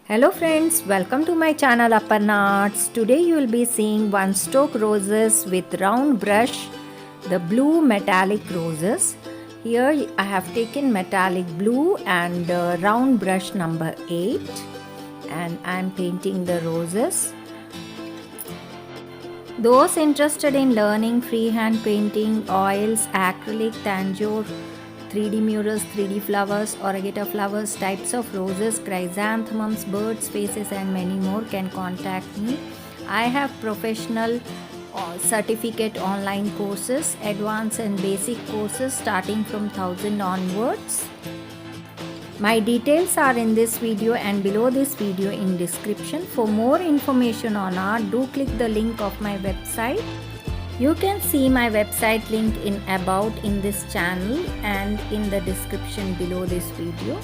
Hello friends, welcome to my channel Aparna Arts. Today you will be seeing one stroke roses with round brush, the blue metallic roses. Here I have taken metallic blue and round brush number 8 and I am painting the roses. Those interested in learning freehand painting, oils, acrylic, tanjore, 3D murals, 3D flowers, origata flowers, types of roses, chrysanthemums, birds, faces and many more can contact me. I have professional certificate online courses, advanced and basic courses starting from 1000 onwards. My details are in this video and below this video in description. For more information on art, do click the link of my website. You can see my website link in about in this channel and in the description below this video.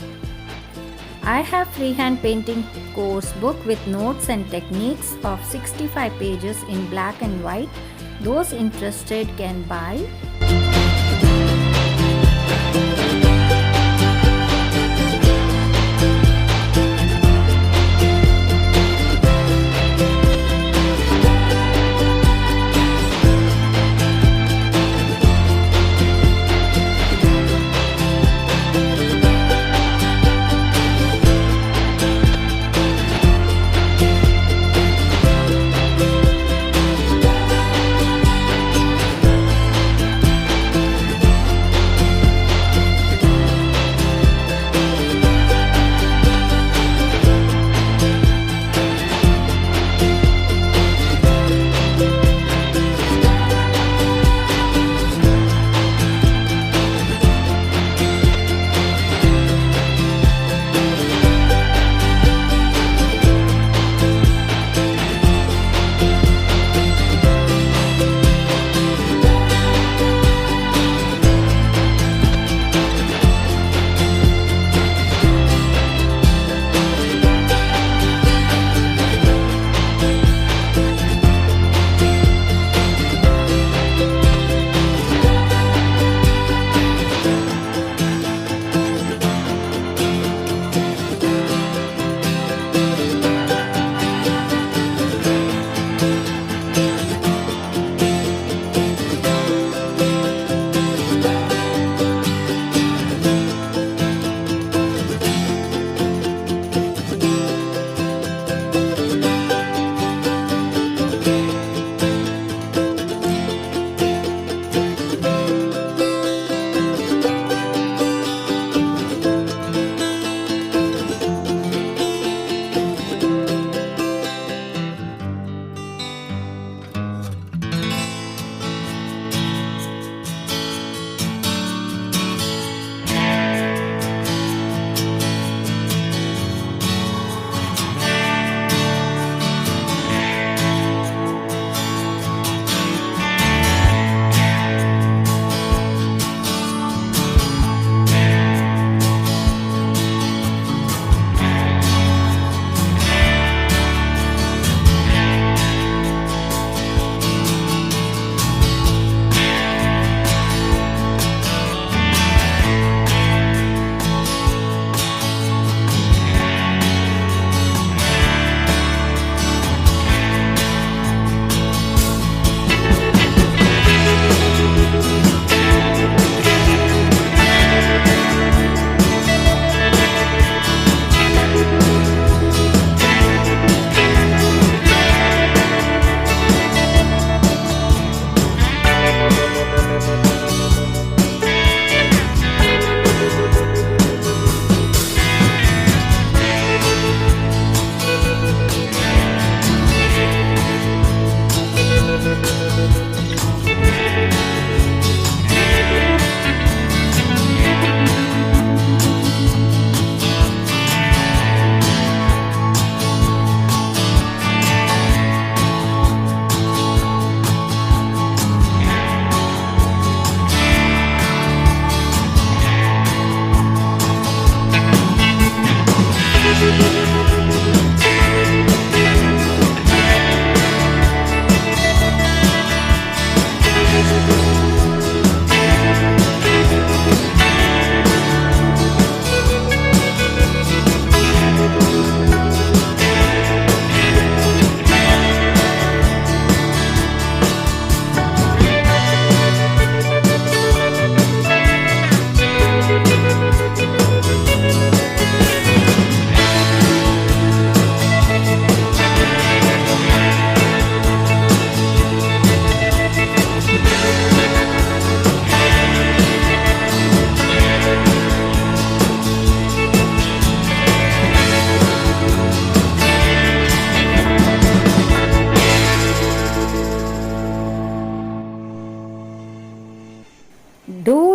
I have freehand painting course book with notes and techniques of 65 pages in black and white. Those interested can buy.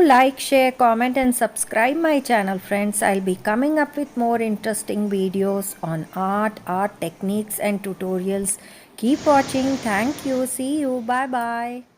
like, share, comment, and subscribe my channel, friends. I'll be coming up with more interesting videos on art techniques, and tutorials. Keep watching. Thank you. See you. Bye bye.